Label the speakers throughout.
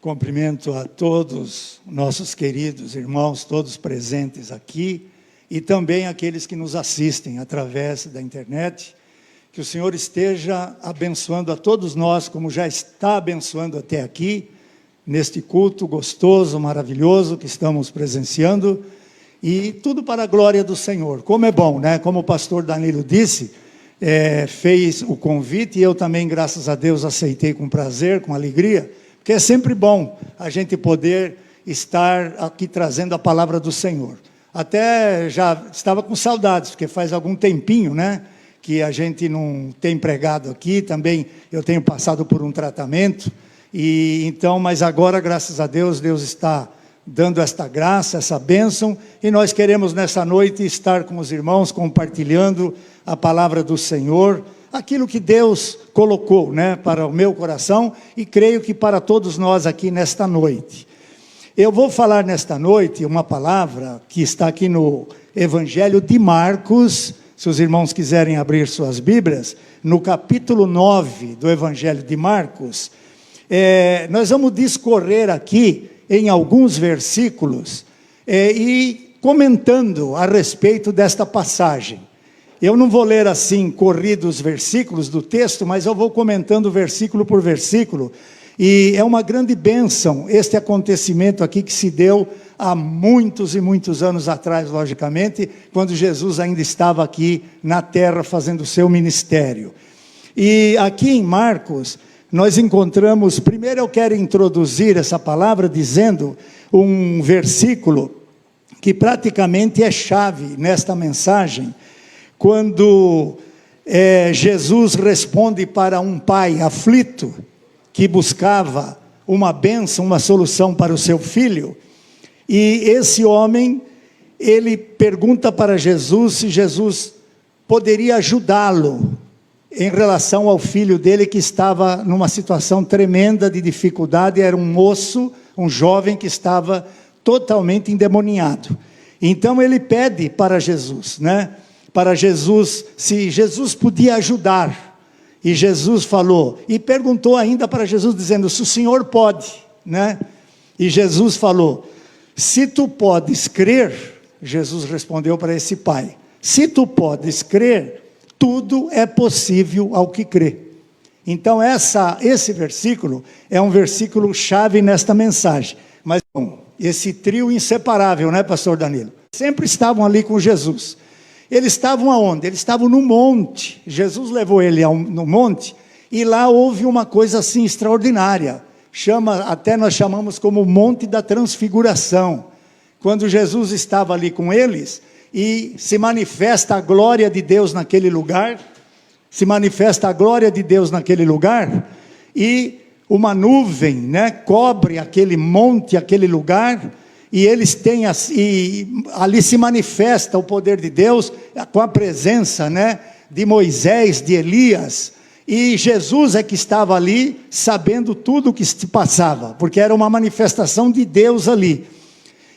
Speaker 1: Cumprimento a todos nossos queridos irmãos, todos presentes aqui, e também aqueles que nos assistem através da internet. Que o Senhor esteja abençoando a todos nós, como já está abençoando até aqui, neste culto gostoso, maravilhoso que estamos presenciando, e tudo para a glória do Senhor. Como é bom, né? Como o pastor Danilo disse, fez o convite, e eu também, graças a Deus, aceitei com prazer, com alegria, porque é sempre bom a gente poder estar aqui trazendo a palavra do Senhor. Até já estava com saudades, porque faz algum tempinho, né, que a gente não tem pregado aqui. Também eu tenho passado por um tratamento, e então, mas agora, graças a Deus, Deus está dando esta graça, essa bênção, e nós queremos nessa noite estar com os irmãos, compartilhando a palavra do Senhor, aquilo que Deus colocou, né, para o meu coração, e creio que para todos nós aqui nesta noite. Eu vou falar nesta noite uma palavra que está aqui no Evangelho de Marcos, se os irmãos quiserem abrir suas Bíblias, no capítulo 9 do Evangelho de Marcos. Nós vamos discorrer aqui em alguns versículos e comentando a respeito desta passagem. Eu não vou ler assim, corrido os versículos do texto, mas eu vou comentando versículo por versículo, e é uma grande bênção este acontecimento aqui que se deu há muitos e muitos anos atrás, logicamente, quando Jesus ainda estava aqui na terra fazendo o seu ministério. E aqui em Marcos, nós encontramos, primeiro eu quero introduzir essa palavra dizendo um versículo que praticamente é chave nesta mensagem, quando Jesus responde para um pai aflito, que buscava uma bênção, uma solução para o seu filho, e esse homem, ele pergunta para Jesus se Jesus poderia ajudá-lo, em relação ao filho dele que estava numa situação tremenda de dificuldade. Era um moço, um jovem que estava totalmente endemoniado. Então ele pede para Jesus, né? Para Jesus, se Jesus podia ajudar, e Jesus falou, e perguntou ainda para Jesus, dizendo, se o Senhor pode, né? E Jesus falou, se tu podes crer, Jesus respondeu para esse pai, se tu podes crer, tudo é possível ao que crê. Então esse versículo é um versículo chave nesta mensagem. Mas bom, esse trio inseparável, né, pastor Danilo? Sempre estavam ali com Jesus. Eles estavam aonde? Eles estavam no monte. Jesus levou ele no monte, e lá houve uma coisa assim extraordinária. Até nós chamamos como Monte da Transfiguração. Quando Jesus estava ali com eles, e se manifesta a glória de Deus naquele lugar, e uma nuvem, né, cobre aquele monte, aquele lugar, e eles têm, e ali se manifesta o poder de Deus, com a presença, né, de Moisés, de Elias, e Jesus é que estava ali, sabendo tudo o que se passava, porque era uma manifestação de Deus ali.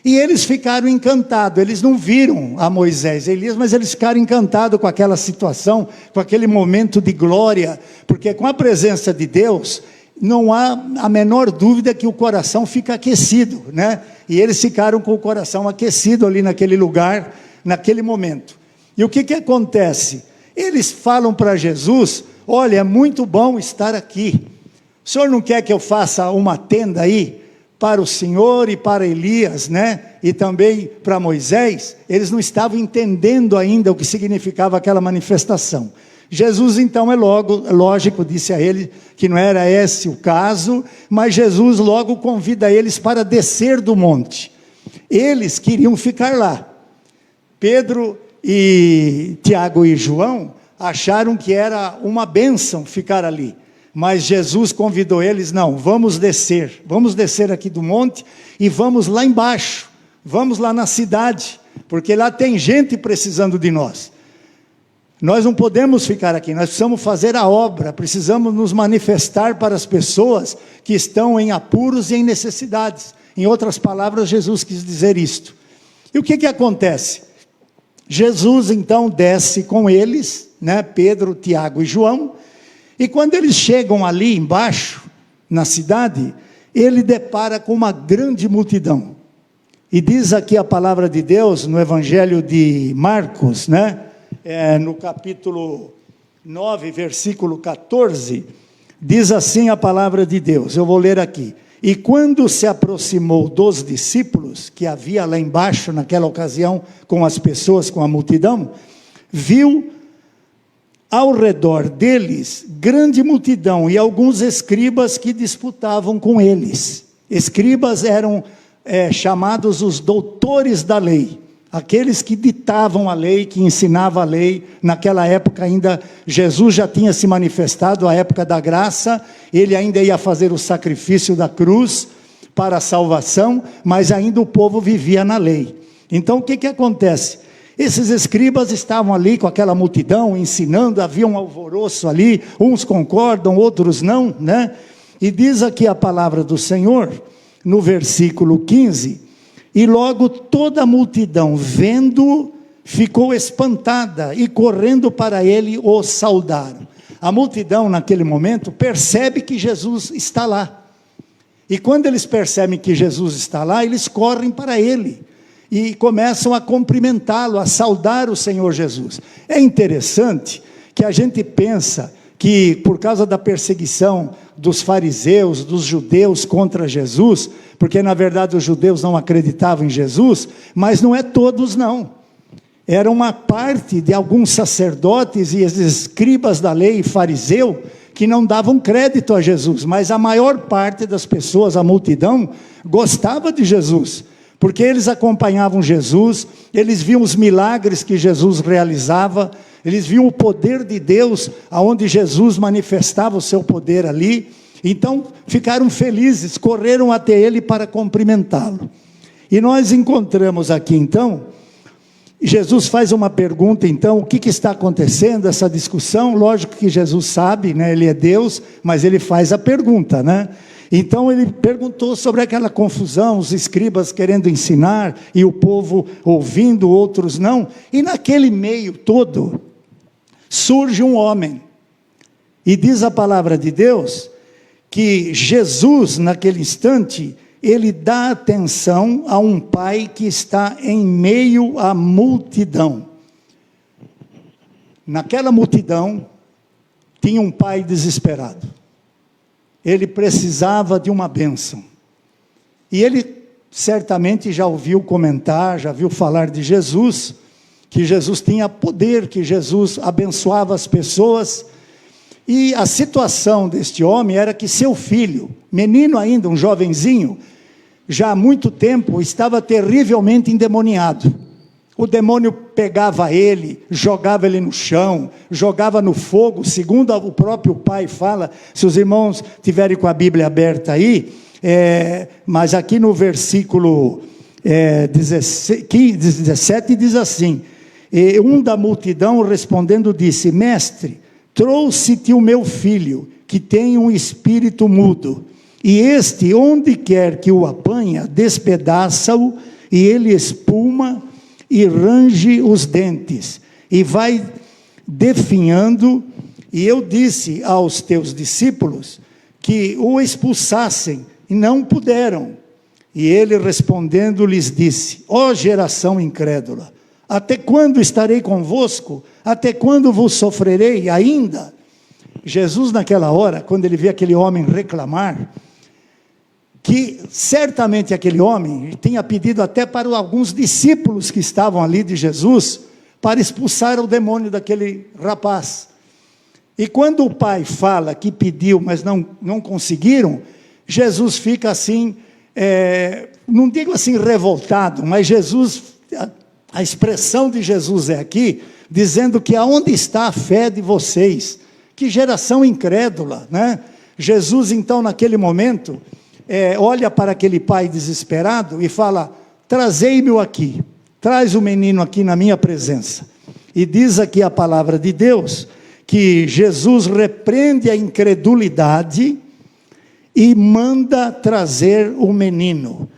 Speaker 1: E eles ficaram encantados, eles não viram a Moisés e Elias, mas eles ficaram encantados com aquela situação, com aquele momento de glória, porque com a presença de Deus, não há a menor dúvida que o coração fica aquecido, né? E eles ficaram com o coração aquecido ali naquele lugar, naquele momento. E o que acontece? Eles falam para Jesus, olha, é muito bom estar aqui, o senhor não quer que eu faça uma tenda aí, para o Senhor e para Elias, né? E também para Moisés? Eles não estavam entendendo ainda o que significava aquela manifestação. Jesus então lógico, disse a ele que não era esse o caso, mas Jesus logo convida eles para descer do monte. Eles queriam ficar lá. Pedro e Tiago e João acharam que era uma bênção ficar ali. Mas Jesus convidou eles, não, vamos descer aqui do monte, e vamos lá embaixo, vamos lá na cidade, porque lá tem gente precisando de nós. Nós não podemos ficar aqui, nós precisamos fazer a obra, precisamos nos manifestar para as pessoas que estão em apuros e em necessidades. Em outras palavras, Jesus quis dizer isto. E o que acontece? Jesus então desce com eles, né, Pedro, Tiago e João, e quando eles chegam ali embaixo, na cidade, ele depara com uma grande multidão. E diz aqui a palavra de Deus, no Evangelho de Marcos, né? No capítulo 9, versículo 14, diz assim a palavra de Deus, eu vou ler aqui. E quando se aproximou dos discípulos, que havia lá embaixo naquela ocasião, com as pessoas, com a multidão, viu ao redor deles grande multidão e alguns escribas que disputavam com eles. Escribas eram chamados os doutores da lei, aqueles que ditavam a lei, que ensinavam a lei. Naquela época ainda, Jesus já tinha se manifestado, a época da graça, ele ainda ia fazer o sacrifício da cruz para a salvação, mas ainda o povo vivia na lei. Então o que acontece? Esses escribas estavam ali com aquela multidão, ensinando, havia um alvoroço ali, uns concordam, outros não, né? E diz aqui a palavra do Senhor, no versículo 15, e logo toda a multidão, vendo, ficou espantada, e correndo para ele, o saudaram. A multidão naquele momento percebe que Jesus está lá, e quando eles percebem que Jesus está lá, eles correm para ele, e começam a cumprimentá-lo, a saudar o Senhor Jesus. É interessante que a gente pensa que por causa da perseguição dos fariseus, dos judeus contra Jesus, porque na verdade os judeus não acreditavam em Jesus, mas não é todos não. Era uma parte de alguns sacerdotes e escribas da lei, fariseu, que não davam crédito a Jesus, mas a maior parte das pessoas, a multidão, gostava de Jesus, porque eles acompanhavam Jesus, eles viam os milagres que Jesus realizava, eles viam o poder de Deus, aonde Jesus manifestava o seu poder ali, então ficaram felizes, correram até ele para cumprimentá-lo. E nós encontramos aqui então, Jesus faz uma pergunta então, o que está acontecendo, essa discussão? Lógico que Jesus sabe, né? Ele é Deus, mas ele faz a pergunta, né? Então ele perguntou sobre aquela confusão, os escribas querendo ensinar, e o povo ouvindo, outros não, e naquele meio todo, surge um homem, e diz a palavra de Deus, que Jesus naquele instante, ele dá atenção a um pai que está em meio à multidão. Naquela multidão, tinha um pai desesperado, ele precisava de uma bênção, e ele certamente já ouviu comentar, já viu falar de Jesus, que Jesus tinha poder, que Jesus abençoava as pessoas, e a situação deste homem era que seu filho, menino ainda, um jovenzinho, já há muito tempo, estava terrivelmente endemoniado. O demônio pegava ele, jogava ele no chão, jogava no fogo, segundo o próprio pai fala, se os irmãos tiverem com a Bíblia aberta aí, mas aqui no versículo 17 diz assim, e um da multidão respondendo disse, mestre, trouxe-te o meu filho, que tem um espírito mudo, e este, onde quer que o apanha, despedaça-o, e ele espuma, e range os dentes, e vai definhando, e eu disse aos teus discípulos, que o expulsassem, e não puderam, e ele respondendo lhes disse, ó geração incrédula, até quando estarei convosco? Até quando vos sofrerei ainda? Jesus naquela hora, quando ele vê aquele homem reclamar, que certamente aquele homem tinha pedido até para alguns discípulos que estavam ali de Jesus, para expulsar o demônio daquele rapaz. E quando o pai fala que pediu, mas não conseguiram, Jesus fica assim, não digo assim revoltado, mas Jesus, a expressão de Jesus é aqui, dizendo que aonde está a fé de vocês? Que geração incrédula, né? Jesus então naquele momento, olha para aquele pai desesperado e fala, trazei-me-o aqui, traz o menino aqui na minha presença. E diz aqui a palavra de Deus, que Jesus repreende a incredulidade e manda trazer o menino.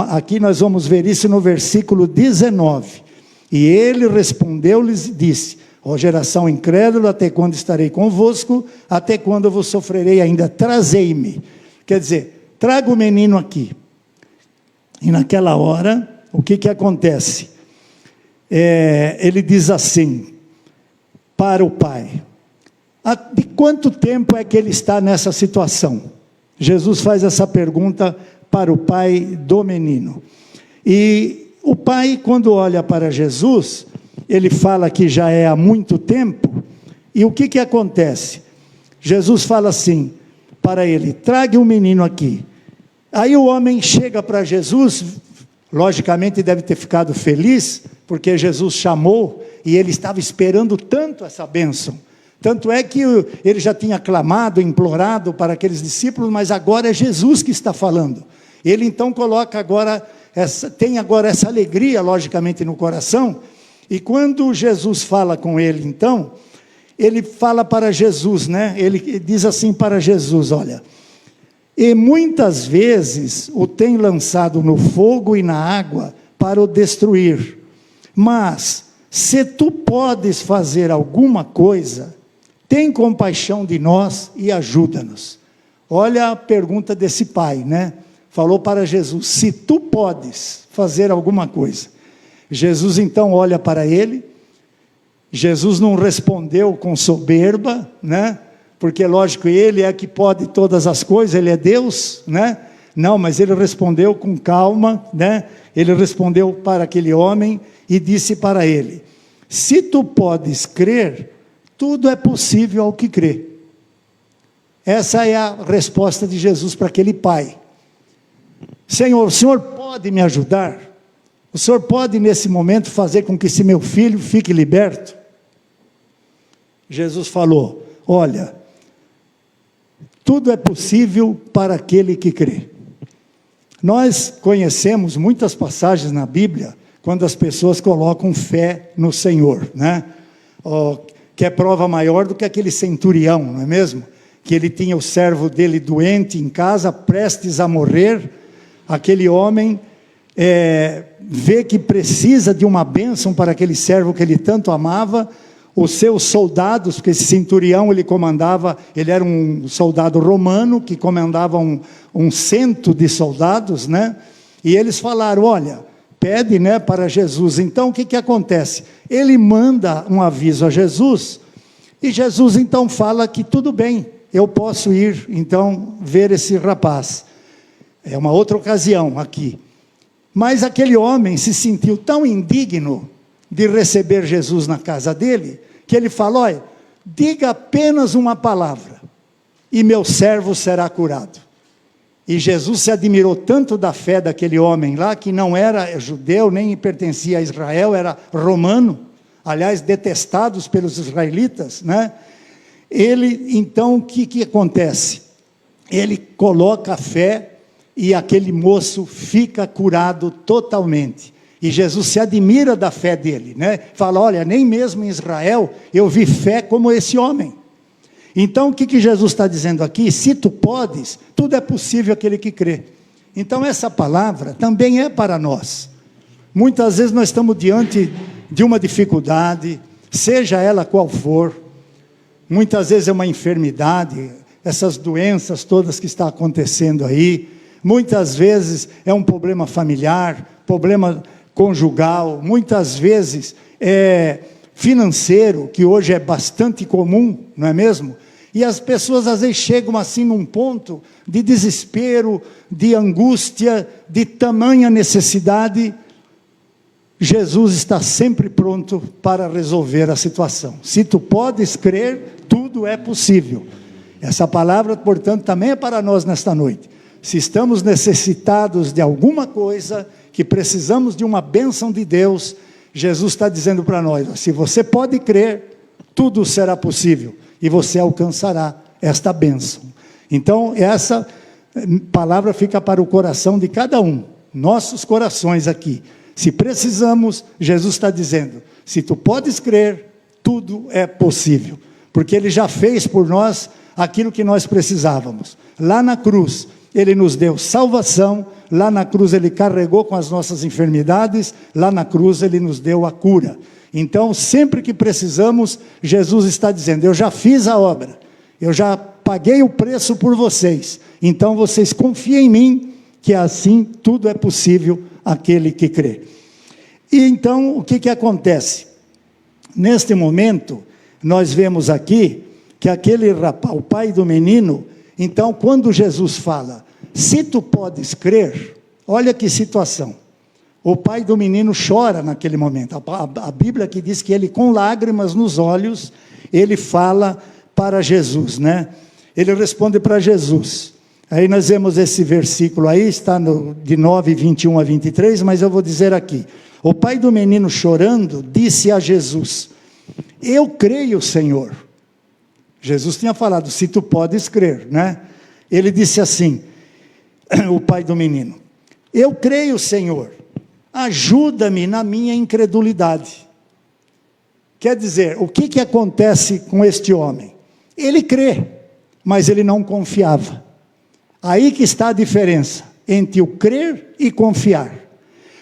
Speaker 1: Aqui nós vamos ver isso no versículo 19. E ele respondeu-lhes e disse, ó geração incrédula, até quando estarei convosco? Até quando vos sofrerei ainda? Trazei-me. Quer dizer, traga o menino aqui. E naquela hora, o que acontece? Ele diz assim, para o pai, de quanto tempo é que ele está nessa situação? Jesus faz essa pergunta para o pai do menino. E o pai, quando olha para Jesus, ele fala que já é há muito tempo, e o que acontece? Jesus fala assim para ele, traga o menino aqui. Aí o homem chega para Jesus, logicamente deve ter ficado feliz, porque Jesus chamou, e ele estava esperando tanto essa bênção. Tanto é que ele já tinha clamado, implorado para aqueles discípulos, mas agora é Jesus que está falando. Ele então coloca agora, tem agora essa alegria, logicamente, no coração, e quando Jesus fala com ele, então, ele fala para Jesus, né? Ele diz assim para Jesus, olha, e muitas vezes o tem lançado no fogo e na água para o destruir, mas se tu podes fazer alguma coisa, tem compaixão de nós e ajuda-nos. Olha a pergunta desse pai, né? Falou para Jesus, se tu podes fazer alguma coisa. Jesus então olha para ele, Jesus não respondeu com soberba, né? Porque lógico, ele é que pode todas as coisas, ele é Deus, né? Não, mas ele respondeu com calma, né? Ele respondeu para aquele homem e disse para ele, se tu podes crer, tudo é possível ao que crê. Essa é a resposta de Jesus para aquele pai. Senhor, o Senhor pode me ajudar? O Senhor pode nesse momento fazer com que esse meu filho fique liberto? Jesus falou, olha, tudo é possível para aquele que crê. Nós conhecemos muitas passagens na Bíblia, quando as pessoas colocam fé no Senhor, né? Que é prova maior do que aquele centurião, não é mesmo? Que ele tinha o servo dele doente em casa, prestes a morrer, aquele homem vê que precisa de uma bênção para aquele servo que ele tanto amava, os seus soldados, porque esse centurião ele comandava, ele era um soldado romano, que comandava um cento de soldados, né? E eles falaram, olha, pede, né, para Jesus. Então o que acontece? Ele manda um aviso a Jesus, e Jesus então fala que tudo bem, eu posso ir então ver esse rapaz. É uma outra ocasião aqui. Mas aquele homem se sentiu tão indigno de receber Jesus na casa dele, que ele falou, olha, diga apenas uma palavra, e meu servo será curado. E Jesus se admirou tanto da fé daquele homem lá, que não era judeu, nem pertencia a Israel, era romano, aliás, detestados pelos israelitas, né? Ele, então, o que acontece? Ele coloca a fé, e aquele moço fica curado totalmente. E Jesus se admira da fé dele, né? Fala, olha, nem mesmo em Israel eu vi fé como esse homem. Então o que Jesus está dizendo aqui? Se tu podes, tudo é possível aquele que crê. Então essa palavra também é para nós. Muitas vezes nós estamos diante de uma dificuldade, seja ela qual for. Muitas vezes é uma enfermidade, essas doenças todas que estão acontecendo aí. Muitas vezes é um problema familiar, problema conjugal, muitas vezes financeiro, que hoje é bastante comum, não é mesmo? E as pessoas às vezes chegam assim num ponto de desespero, de angústia, de tamanha necessidade. Jesus está sempre pronto para resolver a situação. Se tu podes crer, tudo é possível. Essa palavra, portanto, também é para nós nesta noite. Se estamos necessitados de alguma coisa, que precisamos de uma bênção de Deus, Jesus está dizendo para nós, se você pode crer, tudo será possível, e você alcançará esta bênção. Então, essa palavra fica para o coração de cada um, nossos corações aqui. Se precisamos, Jesus está dizendo, se tu podes crer, tudo é possível, porque Ele já fez por nós aquilo que nós precisávamos. Lá na cruz, Ele nos deu salvação, lá na cruz Ele carregou com as nossas enfermidades, lá na cruz Ele nos deu a cura. Então, sempre que precisamos, Jesus está dizendo, eu já fiz a obra, eu já paguei o preço por vocês, então vocês confiem em mim, que assim tudo é possível àquele que crê. E então, o que acontece? Neste momento, nós vemos aqui, que aquele rapaz, o pai do menino, então quando Jesus fala, se tu podes crer, olha que situação, o pai do menino chora naquele momento, a Bíblia que diz que ele com lágrimas nos olhos, ele fala para Jesus, né? Ele responde para Jesus, aí nós vemos esse versículo aí, está de 9, 21 a 23, mas eu vou dizer aqui, o pai do menino chorando, disse a Jesus, eu creio, Senhor. Jesus tinha falado, se tu podes crer, né? Ele disse assim, o pai do menino, eu creio, Senhor, ajuda-me na minha incredulidade. Quer dizer, o que acontece com este homem? Ele crê, mas ele não confiava. Aí que está a diferença entre o crer e confiar.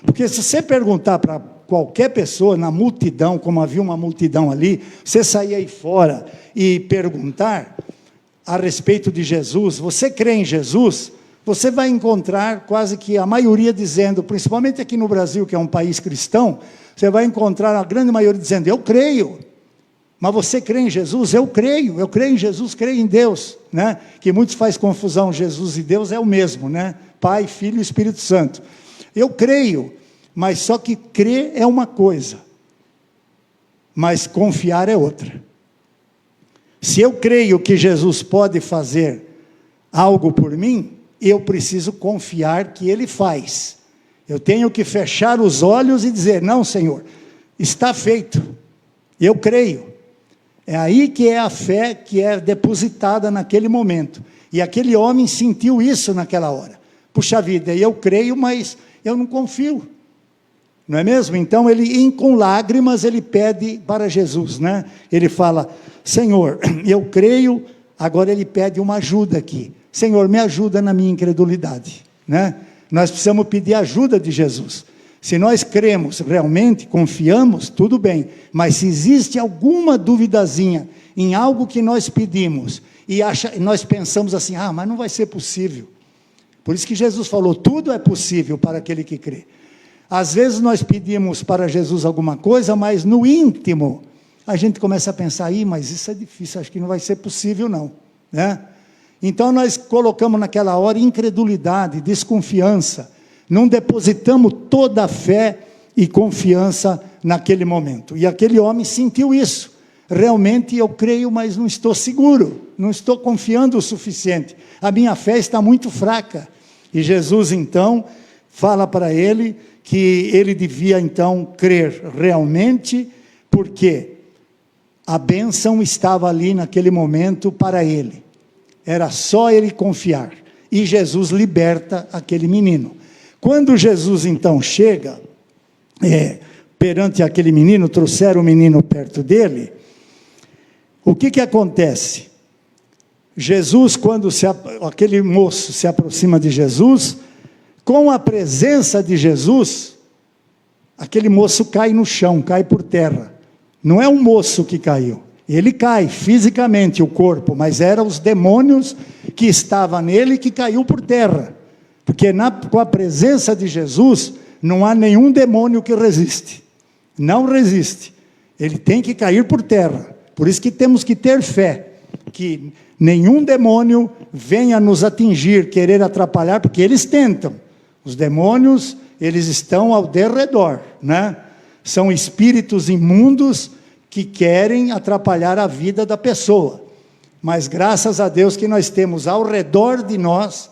Speaker 1: Porque se você perguntar para qualquer pessoa na multidão, como havia uma multidão ali, você sair aí fora e perguntar a respeito de Jesus, você crê em Jesus? Você vai encontrar quase que a maioria dizendo, principalmente aqui no Brasil, que é um país cristão, você vai encontrar a grande maioria dizendo, eu creio. Mas você crê em Jesus? Eu creio em Jesus, creio em Deus, né? Que muitos fazem confusão, Jesus e Deus é o mesmo, né? Pai, Filho e Espírito Santo. Eu creio, mas só que crer é uma coisa, mas confiar é outra. Se eu creio que Jesus pode fazer algo por mim, eu preciso confiar que Ele faz. Eu tenho que fechar os olhos e dizer, não, Senhor, está feito, eu creio. É aí que é a fé que é depositada naquele momento. E aquele homem sentiu isso naquela hora. Puxa vida, eu creio, mas eu não confio. Não é mesmo? Então, com lágrimas, ele pede para Jesus, né? Ele fala, Senhor, eu creio, agora ele pede uma ajuda aqui. Senhor, me ajuda na minha incredulidade, né? Nós precisamos pedir ajuda de Jesus. Se nós cremos realmente, confiamos, tudo bem. Mas se existe alguma duvidazinha em algo que nós pedimos, e nós pensamos assim, mas não vai ser possível. Por isso que Jesus falou, tudo é possível para aquele que crê. Às vezes nós pedimos para Jesus alguma coisa, mas no íntimo, a gente começa a pensar, mas isso é difícil, acho que não vai ser possível não, né? Então nós colocamos naquela hora incredulidade, desconfiança, não depositamos toda a fé e confiança naquele momento. E aquele homem sentiu isso, realmente eu creio, mas não estou seguro, não estou confiando o suficiente, a minha fé está muito fraca. E Jesus então fala para ele que ele devia então crer realmente, porque a bênção estava ali naquele momento para ele. Era só ele confiar. E Jesus liberta aquele menino. Quando Jesus então chega, perante aquele menino, trouxeram o menino perto dele, o que acontece? Jesus, quando aquele moço se aproxima de Jesus, com a presença de Jesus, aquele moço cai no chão, cai por terra. Não é um moço que caiu. Ele cai fisicamente, o corpo, mas eram os demônios que estavam nele que caiu por terra. Porque com a presença de Jesus, não há nenhum demônio que resiste. Não resiste. Ele tem que cair por terra. Por isso que temos que ter fé, que nenhum demônio venha nos atingir, querer atrapalhar, porque eles tentam. Os demônios, eles estão ao derredor, né? São espíritos imundos que querem atrapalhar a vida da pessoa. Mas graças a Deus que nós temos ao redor de nós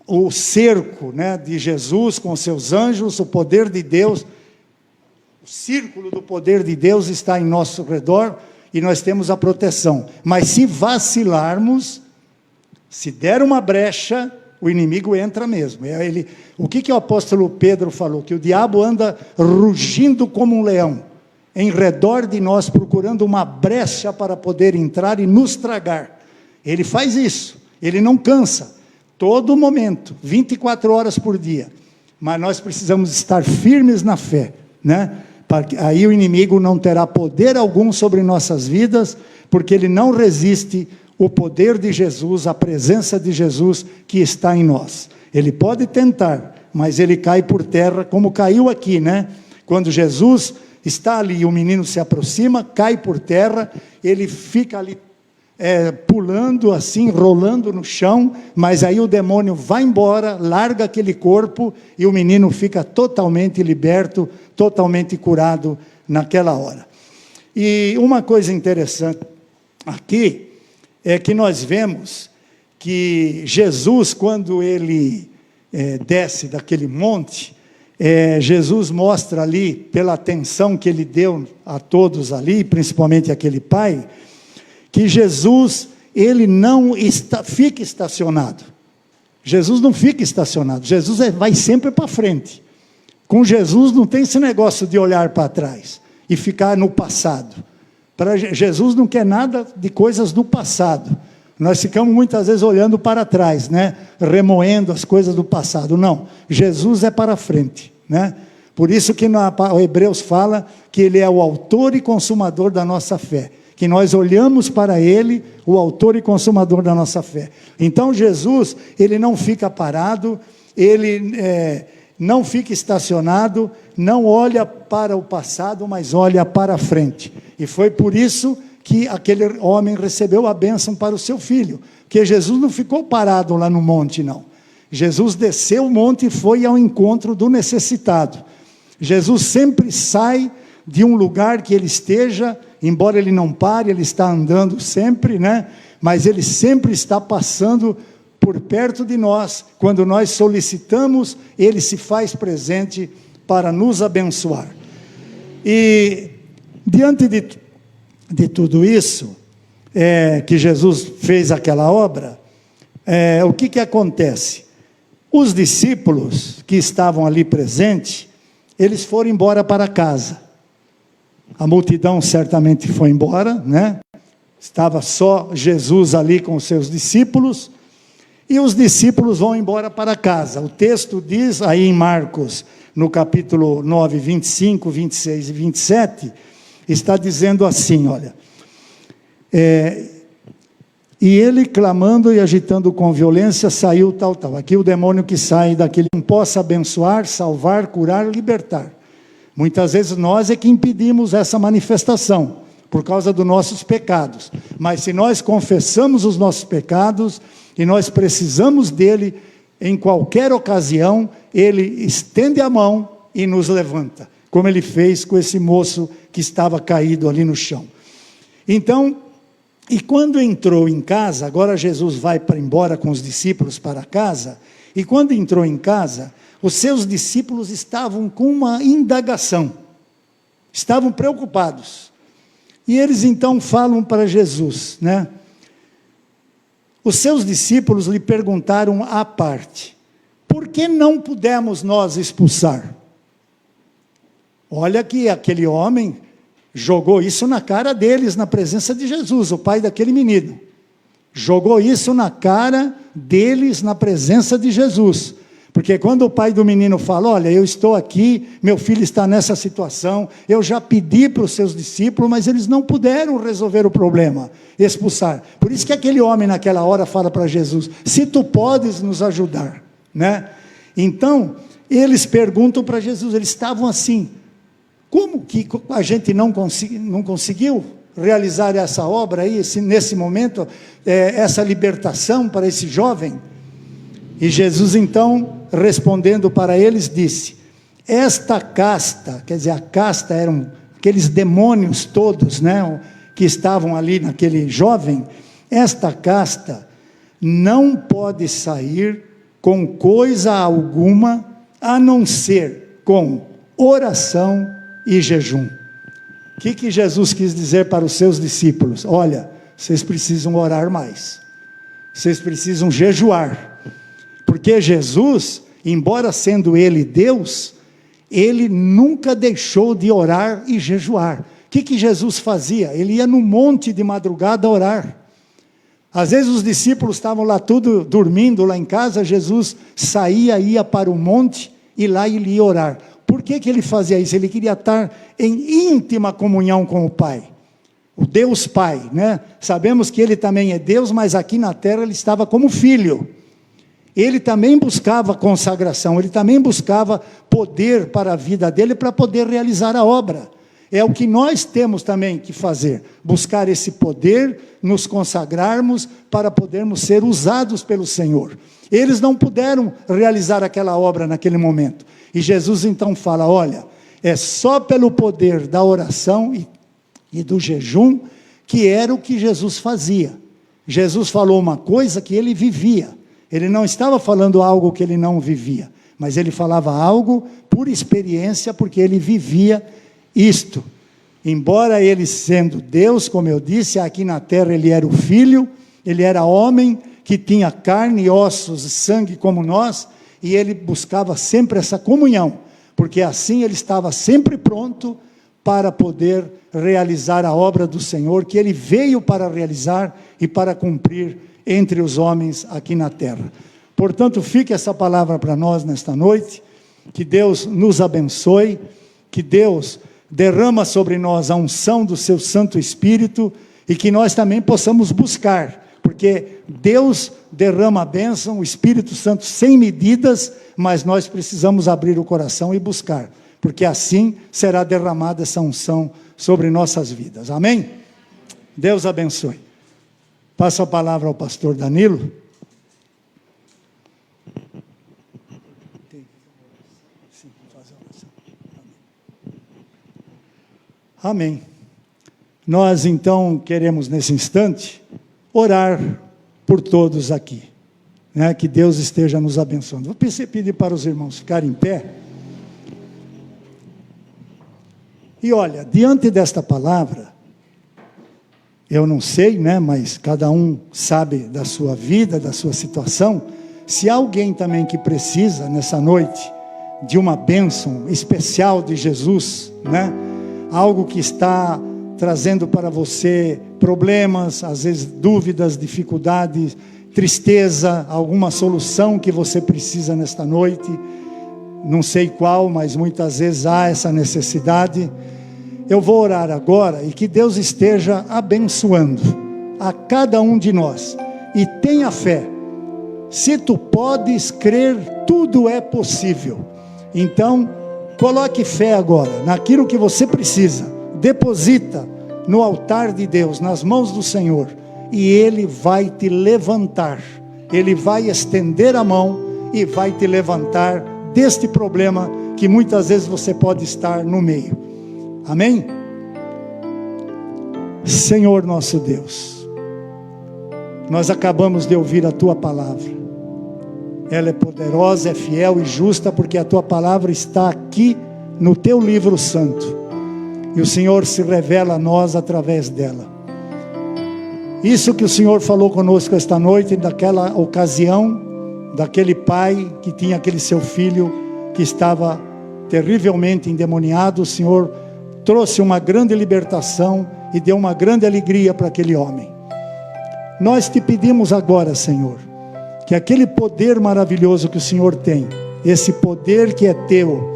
Speaker 1: o cerco, né, de Jesus com seus anjos, o poder de Deus, o círculo do poder de Deus está em nosso redor e nós temos a proteção. Mas se vacilarmos, se der uma brecha, o inimigo entra mesmo. O que o apóstolo Pedro falou? Que o diabo anda rugindo como um leão, em redor de nós, procurando uma brecha para poder entrar e nos tragar. Ele faz isso, ele não cansa, todo momento, 24 horas por dia. Mas nós precisamos estar firmes na fé, né? Aí o inimigo não terá poder algum sobre nossas vidas, porque ele não resiste o poder de Jesus, a presença de Jesus que está em nós. Ele pode tentar, mas ele cai por terra, como caiu aqui, né? Quando Jesus está ali e o menino se aproxima, cai por terra, ele fica ali pulando assim, rolando no chão, mas aí o demônio vai embora, larga aquele corpo e o menino fica totalmente liberto, totalmente curado naquela hora. E uma coisa interessante aqui é que nós vemos que Jesus, quando ele desce daquele monte, Jesus mostra ali, pela atenção que ele deu a todos ali, principalmente aquele pai, que Jesus, ele não fica estacionado. Jesus não fica estacionado, Jesus vai sempre para frente. Com Jesus não tem esse negócio de olhar para trás e ficar no passado. Jesus não quer nada de coisas do passado. Nós ficamos muitas vezes olhando para trás, né? Remoendo as coisas do passado. Não, Jesus é para frente, né? Por isso que o Hebreus fala que ele é o autor e consumador da nossa fé. Que nós olhamos para ele, o autor e consumador da nossa fé. Então Jesus, ele não fica parado, ele não fica estacionado, não olha para o passado, mas olha para frente. E foi por isso que aquele homem recebeu a bênção para o seu filho, porque Jesus não ficou parado lá no monte, não. Jesus desceu o monte e foi ao encontro do necessitado. Jesus sempre sai de um lugar que ele esteja, embora ele não pare, ele está andando sempre, né? Mas ele sempre está passando por perto de nós. Quando nós solicitamos, ele se faz presente para nos abençoar. E diante de tudo isso, que Jesus fez aquela obra, o que acontece? Os discípulos que estavam ali presentes, eles foram embora para casa. A multidão certamente foi embora, né? Estava só Jesus ali com os seus discípulos, e os discípulos vão embora para casa. O texto diz aí em Marcos, no capítulo 9, 25, 26 e 27, está dizendo assim, olha, e ele clamando e agitando com violência, saiu tal. Aqui o demônio que sai daquele não possa abençoar, salvar, curar, libertar. Muitas vezes nós é que impedimos essa manifestação, por causa dos nossos pecados. Mas se nós confessamos os nossos pecados, e nós precisamos dele, em qualquer ocasião, ele estende a mão e nos levanta, como ele fez com esse moço que estava caído ali no chão. Então, e quando entrou em casa, agora Jesus vai embora com os discípulos para casa, e quando entrou em casa, os seus discípulos estavam com uma indagação, estavam preocupados, e eles então falam para Jesus, né? Os seus discípulos lhe perguntaram à parte, por que não pudemos nós expulsar? Olha que aquele homem jogou isso na cara deles, na presença de Jesus, o pai daquele menino, jogou isso na cara deles, na presença de Jesus. Porque quando o pai do menino fala, olha, eu estou aqui, meu filho está nessa situação, eu já pedi para os seus discípulos, mas eles não puderam resolver o problema, expulsar. Por isso que aquele homem naquela hora fala para Jesus, se tu podes nos ajudar, né? Então, eles perguntam para Jesus, eles estavam assim, como que a gente não conseguiu realizar essa obra aí, nesse momento, essa libertação para esse jovem? E Jesus então, respondendo para eles, disse, esta casta, quer dizer, a casta eram aqueles demônios todos, né, que estavam ali naquele jovem, esta casta não pode sair com coisa alguma, a não ser com oração e jejum. O que Jesus quis dizer para os seus discípulos? Olha, vocês precisam orar mais, vocês precisam jejuar, porque Jesus, embora sendo ele Deus, ele nunca deixou de orar e jejuar. O que Jesus fazia? Ele ia no monte de madrugada orar. Às vezes os discípulos estavam lá tudo dormindo lá em casa, Jesus saía, ia para o monte e lá ele ia orar. Por que ele fazia isso? Ele queria estar em íntima comunhão com o Pai. o Deus Pai, né? Sabemos que ele também é Deus, mas aqui na terra ele estava como filho. Ele também buscava consagração, ele também buscava poder para a vida dele, para poder realizar a obra. É o que nós temos também que fazer, buscar esse poder, nos consagrarmos para podermos ser usados pelo Senhor. Eles não puderam realizar aquela obra naquele momento. E Jesus então fala, olha, é só pelo poder da oração e do jejum, que era o que Jesus fazia. Jesus falou uma coisa que ele vivia. Ele não estava falando algo que ele não vivia, mas ele falava algo por experiência, porque ele vivia isto. Embora ele sendo Deus, como eu disse, aqui na terra ele era o Filho, ele era homem que tinha carne, ossos e sangue como nós, e ele buscava sempre essa comunhão, porque assim ele estava sempre pronto para poder realizar a obra do Senhor, que ele veio para realizar e para cumprir entre os homens aqui na terra. Portanto, fique essa palavra para nós nesta noite, que Deus nos abençoe, que Deus derrama sobre nós a unção do seu Santo Espírito, e que nós também possamos buscar, porque Deus derrama a bênção, o Espírito Santo sem medidas, mas nós precisamos abrir o coração e buscar, porque assim será derramada essa unção sobre nossas vidas. Amém? Deus abençoe. Passo a palavra ao pastor Danilo. Amém. Nós então queremos nesse instante orar por todos aqui, né? Que Deus esteja nos abençoando. Vou pedir para os irmãos ficarem em pé. E olha, diante desta palavra, eu não sei, né, mas cada um sabe da sua vida, da sua situação. Se há alguém também que precisa, nessa noite, de uma bênção especial de Jesus, né, algo que está trazendo para você problemas, às vezes dúvidas, dificuldades, tristeza, alguma solução que você precisa nesta noite, não sei qual, mas muitas vezes há essa necessidade. Eu vou orar agora e que Deus esteja abençoando a cada um de nós. E tenha fé. Se tu podes crer, tudo é possível. Então, coloque fé agora naquilo que você precisa. Deposita no altar de Deus, nas mãos do Senhor. E Ele vai te levantar. Ele vai estender a mão e vai te levantar deste problema que muitas vezes você pode estar no meio. Amém? Senhor nosso Deus, nós acabamos de ouvir a Tua palavra. Ela é poderosa, é fiel e justa, porque a Tua palavra está aqui no Teu livro santo. E o Senhor se revela a nós através dela. Isso que o Senhor falou conosco esta noite, daquela ocasião, daquele pai que tinha aquele seu filho que estava terrivelmente endemoniado, o Senhor trouxe uma grande libertação e deu uma grande alegria para aquele homem. Nós te pedimos agora, Senhor, que aquele poder maravilhoso que o Senhor tem, esse poder que é teu,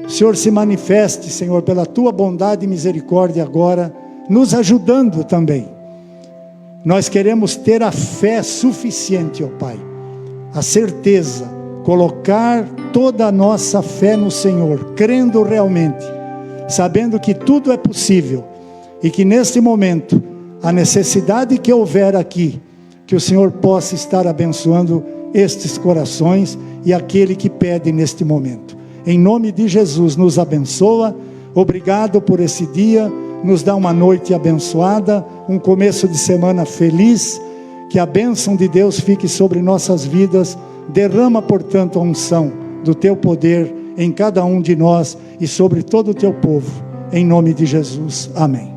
Speaker 1: o Senhor se manifeste, Senhor, pela tua bondade e misericórdia agora, nos ajudando também. Nós queremos ter a fé suficiente, ó Pai, a certeza, colocar toda a nossa fé no Senhor, crendo realmente, sabendo que tudo é possível, e que neste momento, a necessidade que houver aqui, que o Senhor possa estar abençoando estes corações, e aquele que pede neste momento. Em nome de Jesus, nos abençoa. Obrigado por esse dia, nos dá uma noite abençoada, um começo de semana feliz, que a bênção de Deus fique sobre nossas vidas. Derrama, portanto, a unção do teu poder em cada um de nós e sobre todo o teu povo, em nome de Jesus, amém.